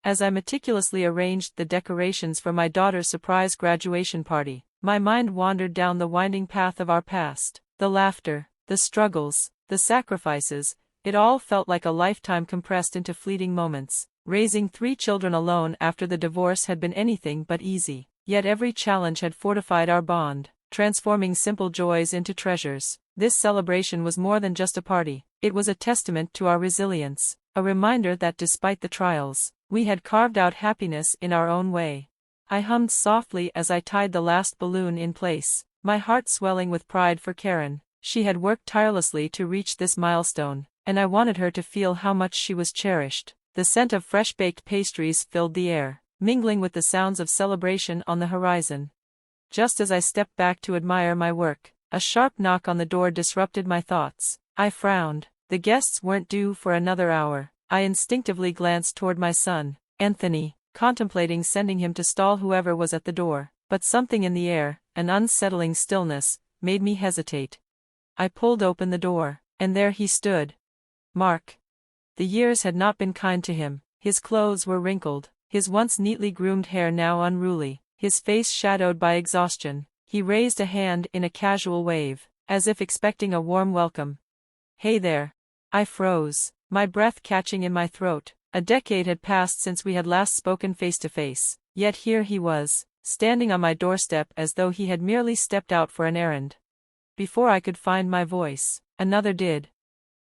As I meticulously arranged the decorations for my daughter's surprise graduation party, my mind wandered down the winding path of our past. The laughter, the struggles, the sacrifices, it all felt like a lifetime compressed into fleeting moments. Raising 3 children alone after the divorce had been anything but easy, yet every challenge had fortified our bond, transforming simple joys into treasures. This celebration was more than just a party, it was a testament to our resilience, a reminder that despite the trials, we had carved out happiness in our own way. I hummed softly as I tied the last balloon in place, my heart swelling with pride for Karen. She had worked tirelessly to reach this milestone, and I wanted her to feel how much she was cherished. The scent of fresh-baked pastries filled the air, mingling with the sounds of celebration on the horizon. Just as I stepped back to admire my work, a sharp knock on the door disrupted my thoughts. I frowned. The guests weren't due for another hour. I instinctively glanced toward my son, Anthony, contemplating sending him to stall whoever was at the door, but something in the air, an unsettling stillness, made me hesitate. I pulled open the door, and there he stood. Mark. The years had not been kind to him. His clothes were wrinkled, his once neatly groomed hair now unruly, his face shadowed by exhaustion. He raised a hand in a casual wave, as if expecting a warm welcome. "Hey there." I froze, my breath catching in my throat. A decade had passed since we had last spoken face to face, yet here he was, standing on my doorstep as though he had merely stepped out for an errand. Before I could find my voice, another did.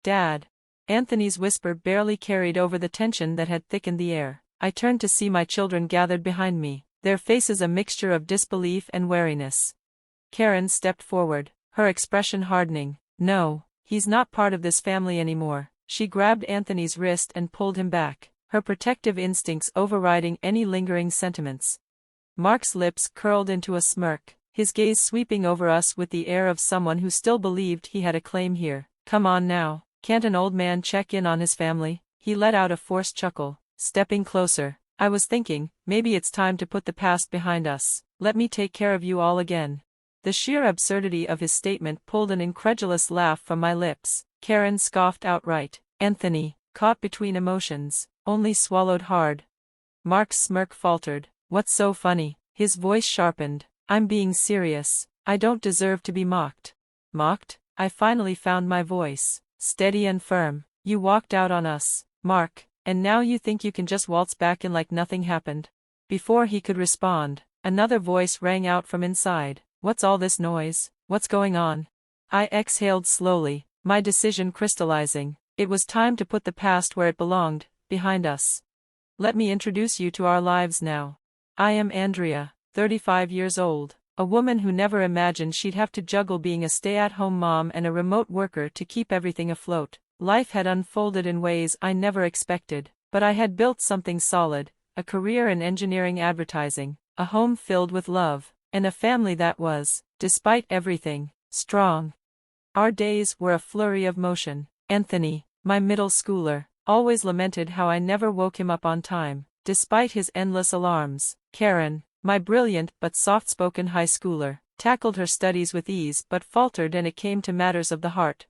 "Dad." Anthony's whisper barely carried over the tension that had thickened the air. I turned to see my children gathered behind me, their faces a mixture of disbelief and wariness. Karen stepped forward, her expression hardening. "No, he's not part of this family anymore." She grabbed Anthony's wrist and pulled him back, her protective instincts overriding any lingering sentiments. Mark's lips curled into a smirk, his gaze sweeping over us with the air of someone who still believed he had a claim here. "Come on now. Can't an old man check in on his family?" He let out a forced chuckle, stepping closer. "I was thinking, maybe it's time to put the past behind us. Let me take care of you all again." The sheer absurdity of his statement pulled an incredulous laugh from my lips. Karen scoffed outright. Anthony, caught between emotions, only swallowed hard. Mark's smirk faltered. "What's so funny?" His voice sharpened. "I'm being serious. I don't deserve to be mocked." "Mocked?" I finally found my voice, steady and firm. "You walked out on us, Mark, and now you think you can just waltz back in like nothing happened?" Before he could respond, another voice rang out from inside. "What's all this noise? What's going on?" I exhaled slowly, my decision crystallizing. It was time to put the past where it belonged, behind us. "Let me introduce you to our lives now. I am Andrea, 35 years old, a woman who never imagined she'd have to juggle being a stay-at-home mom and a remote worker to keep everything afloat. Life had unfolded in ways I never expected, but I had built something solid, a career in engineering advertising, a home filled with love, and a family that was, despite everything, strong. Our days were a flurry of motion. Anthony, my middle schooler, always lamented how I never woke him up on time, despite his endless alarms. Karen, my brilliant but soft-spoken high schooler, tackled her studies with ease but faltered when it came to matters of the heart.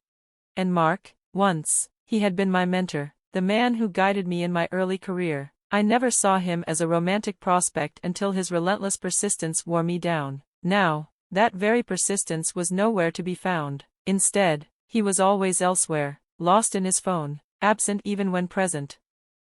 And Mark, once, he had been my mentor, the man who guided me in my early career. I never saw him as a romantic prospect until his relentless persistence wore me down. Now, that very persistence was nowhere to be found. Instead, he was always elsewhere, lost in his phone, absent even when present.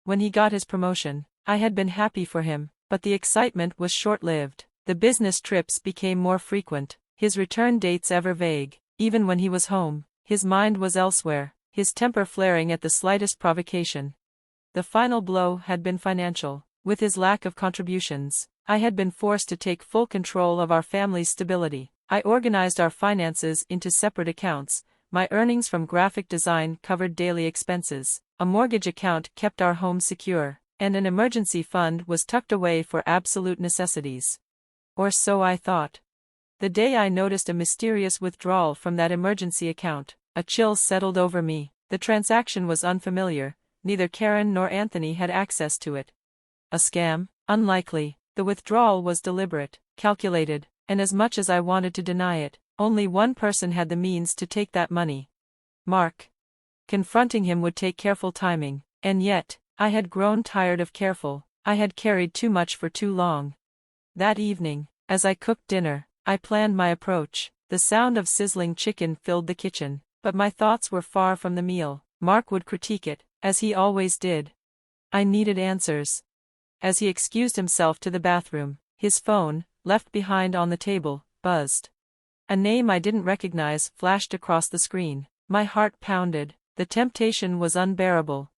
When he got his promotion, I had been happy for him, but the excitement was short-lived. The business trips became more frequent, his return dates ever vague. Even when he was home, his mind was elsewhere, his temper flaring at the slightest provocation. The final blow had been financial. With his lack of contributions, I had been forced to take full control of our family's stability. I organized our finances into separate accounts. My earnings from graphic design covered daily expenses, a mortgage account kept our home secure, and an emergency fund was tucked away for absolute necessities. Or so I thought. The day I noticed a mysterious withdrawal from that emergency account, a chill settled over me. The transaction was unfamiliar, neither Karen nor Anthony had access to it. A scam? Unlikely. The withdrawal was deliberate, calculated, and as much as I wanted to deny it, only one person had the means to take that money. Mark. Confronting him would take careful timing, and yet, I had grown tired of careful. I had carried too much for too long. That evening, as I cooked dinner, I planned my approach. The sound of sizzling chicken filled the kitchen, but my thoughts were far from the meal. Mark would critique it, as he always did. I needed answers. As he excused himself to the bathroom, his phone, left behind on the table, buzzed. A name I didn't recognize flashed across the screen. My heart pounded. The temptation was unbearable.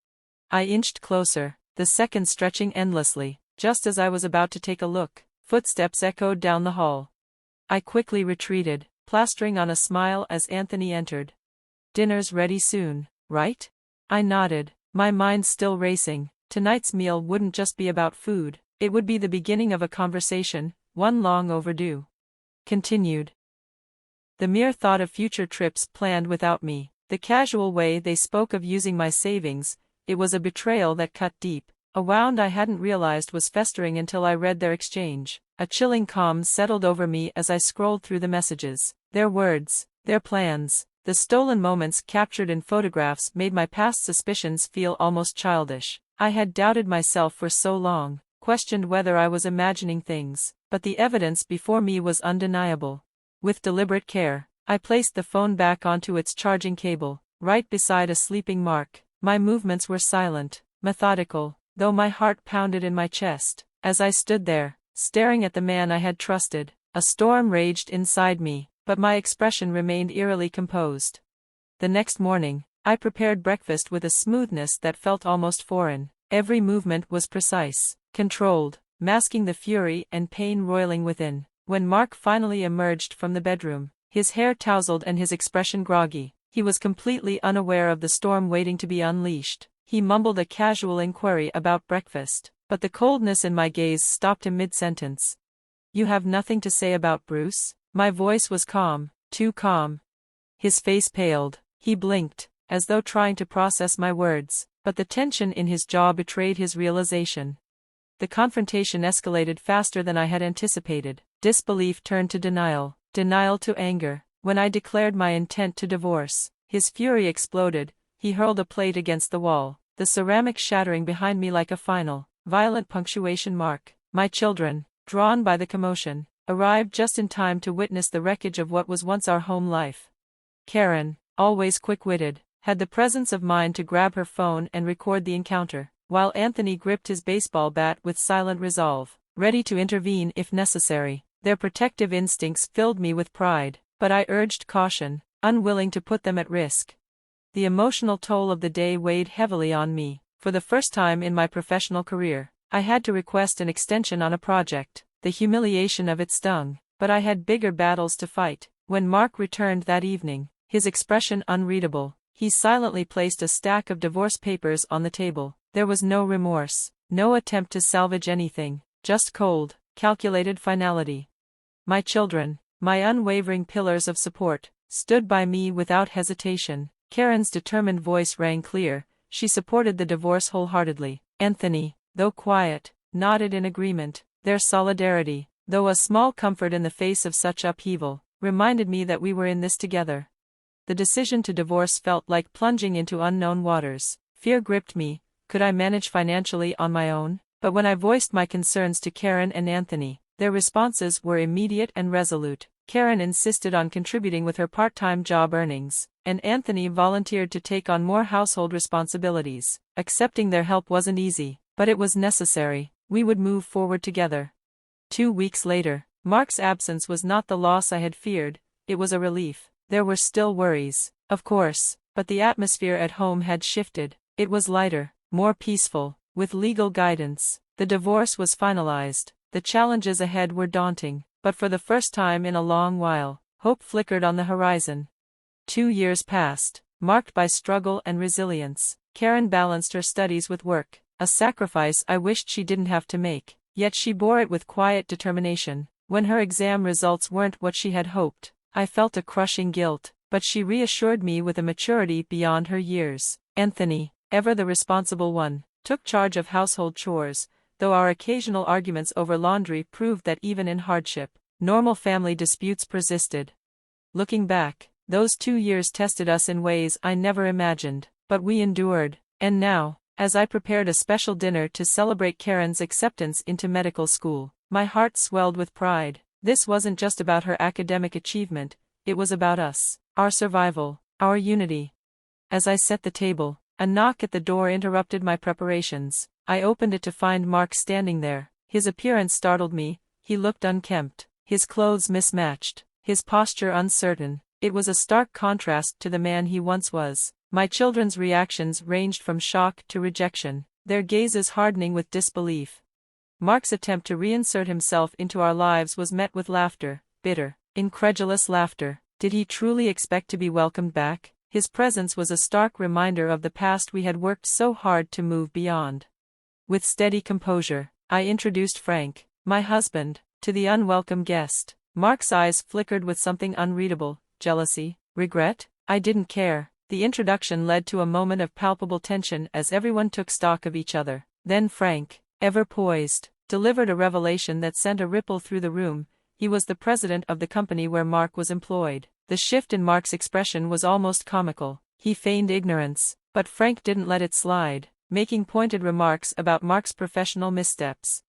I inched closer, the seconds stretching endlessly. Just as I was about to take a look, footsteps echoed down the hall. I quickly retreated, plastering on a smile as Anthony entered. "Dinner's ready soon, right?" I nodded, my mind still racing. Tonight's meal wouldn't just be about food, it would be the beginning of a conversation, one long overdue. Continued. The mere thought of future trips planned without me, the casual way they spoke of using my savings, it was a betrayal that cut deep, a wound I hadn't realized was festering until I read their exchange. A chilling calm settled over me as I scrolled through the messages. Their words, their plans, the stolen moments captured in photographs made my past suspicions feel almost childish. I had doubted myself for so long, questioned whether I was imagining things, but the evidence before me was undeniable. With deliberate care, I placed the phone back onto its charging cable, right beside a sleeping Mark. My movements were silent, methodical, though my heart pounded in my chest. As I stood there, staring at the man I had trusted, a storm raged inside me, but my expression remained eerily composed. The next morning, I prepared breakfast with a smoothness that felt almost foreign. Every movement was precise, controlled, masking the fury and pain roiling within. When Mark finally emerged from the bedroom, his hair tousled and his expression groggy, he was completely unaware of the storm waiting to be unleashed. He mumbled a casual inquiry about breakfast, but the coldness in my gaze stopped him mid-sentence. "You have nothing to say about Bruce?" My voice was calm, too calm. His face paled, he blinked, as though trying to process my words, but the tension in his jaw betrayed his realization. The confrontation escalated faster than I had anticipated. Disbelief turned to denial, denial to anger. When I declared my intent to divorce, his fury exploded. He hurled a plate against the wall, the ceramic shattering behind me like a final, violent punctuation mark. My children, drawn by the commotion, arrived just in time to witness the wreckage of what was once our home life. Karen, always quick-witted, had the presence of mind to grab her phone and record the encounter, while Anthony gripped his baseball bat with silent resolve, ready to intervene if necessary. Their protective instincts filled me with pride, but I urged caution, unwilling to put them at risk. The emotional toll of the day weighed heavily on me. For the first time in my professional career, I had to request an extension on a project. The humiliation of it stung, but I had bigger battles to fight. When Mark returned that evening, his expression unreadable, he silently placed a stack of divorce papers on the table. There was no remorse, no attempt to salvage anything, just cold, calculated finality. My children, my unwavering pillars of support, stood by me without hesitation. Karen's determined voice rang clear. She supported the divorce wholeheartedly. Anthony, though quiet, nodded in agreement. Their solidarity, though a small comfort in the face of such upheaval, reminded me that we were in this together. The decision to divorce felt like plunging into unknown waters. Fear gripped me. Could I manage financially on my own? But when I voiced my concerns to Karen and Anthony, their responses were immediate and resolute. Karen insisted on contributing with her part-time job earnings, and Anthony volunteered to take on more household responsibilities. Accepting their help wasn't easy, but it was necessary. We would move forward together. 2 weeks later, Mark's absence was not the loss I had feared, it was a relief. There were still worries, of course, but the atmosphere at home had shifted. It was lighter, more peaceful, with legal guidance. The divorce was finalized. The challenges ahead were daunting, but for the first time in a long while, hope flickered on the horizon. 2 years passed, marked by struggle and resilience. Karen balanced her studies with work, a sacrifice I wished she didn't have to make, yet she bore it with quiet determination. When her exam results weren't what she had hoped, I felt a crushing guilt, but she reassured me with a maturity beyond her years. Anthony, ever the responsible one, took charge of household chores, though our occasional arguments over laundry proved that even in hardship, normal family disputes persisted. Looking back, those 2 years tested us in ways I never imagined, but we endured, and now, As I prepared a special dinner to celebrate Karen's acceptance into medical school, my heart swelled with pride. This wasn't just about her academic achievement, it was about us, our survival, our unity. As I set the table, a knock at the door interrupted my preparations. I opened it to find Mark standing there. His appearance startled me. He looked unkempt, his clothes mismatched, his posture uncertain. It was a stark contrast to the man he once was. My children's reactions ranged from shock to rejection, their gazes hardening with disbelief. Mark's attempt to reinsert himself into our lives was met with laughter, bitter, incredulous laughter. Did he truly expect to be welcomed back? His presence was a stark reminder of the past we had worked so hard to move beyond. With steady composure, I introduced Frank, my husband, to the unwelcome guest. Mark's eyes flickered with something unreadable, jealousy, regret. I didn't care. The introduction led to a moment of palpable tension as everyone took stock of each other. Then Frank, ever poised, delivered a revelation that sent a ripple through the room. He was the president of the company where Mark was employed. The shift in Mark's expression was almost comical. He feigned ignorance, but Frank didn't let it slide, making pointed remarks about Mark's professional missteps.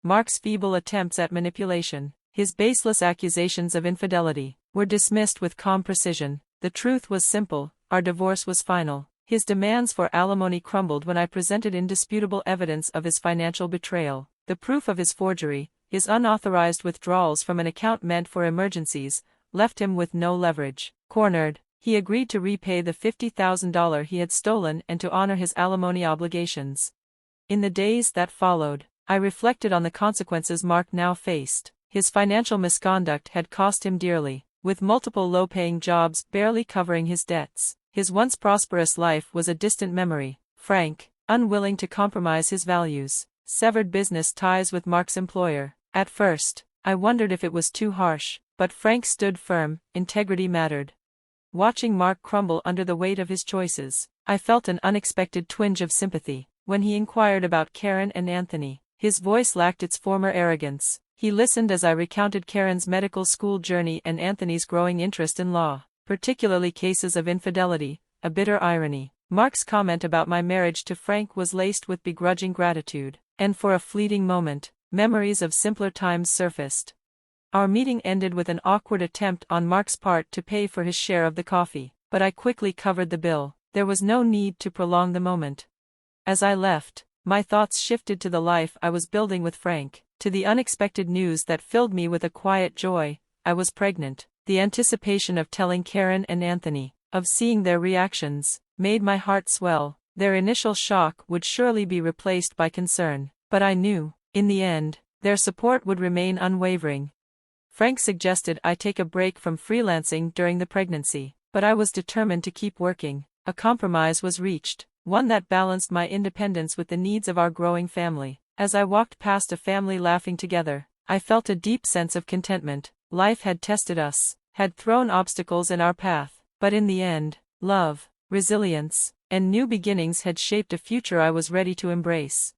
Mark's feeble attempts at manipulation, his baseless accusations of infidelity, were dismissed with calm precision. The truth was simple. Our divorce was final. His demands for alimony crumbled when I presented indisputable evidence of his financial betrayal. The proof of his forgery, his unauthorized withdrawals from an account meant for emergencies, left him with no leverage. Cornered, he agreed to repay the $50,000 he had stolen and to honor his alimony obligations. In the days that followed, I reflected on the consequences Mark now faced. His financial misconduct had cost him dearly, with multiple low-paying jobs barely covering his debts. His once prosperous life was a distant memory. Frank, unwilling to compromise his values, severed business ties with Mark's employer. At first, I wondered if it was too harsh, but Frank stood firm. Integrity mattered. Watching Mark crumble under the weight of his choices, I felt an unexpected twinge of sympathy. When he inquired about Karen and Anthony, his voice lacked its former arrogance. He listened as I recounted Karen's medical school journey and Anthony's growing interest in law, particularly cases of infidelity, a bitter irony. Mark's comment about my marriage to Frank was laced with begrudging gratitude, and for a fleeting moment, memories of simpler times surfaced. Our meeting ended with an awkward attempt on Mark's part to pay for his share of the coffee, but I quickly covered the bill. There was no need to prolong the moment. As I left, my thoughts shifted to the life I was building with Frank, to the unexpected news that filled me with a quiet joy. I was pregnant. The anticipation of telling Karen and Anthony, of seeing their reactions, made my heart swell. Their initial shock would surely be replaced by concern, but I knew, in the end, their support would remain unwavering. Frank suggested I take a break from freelancing during the pregnancy, but I was determined to keep working. A compromise was reached, one that balanced my independence with the needs of our growing family. As I walked past a family laughing together, I felt a deep sense of contentment. Life had tested us, had thrown obstacles in our path, but in the end, love, resilience, and new beginnings had shaped a future I was ready to embrace.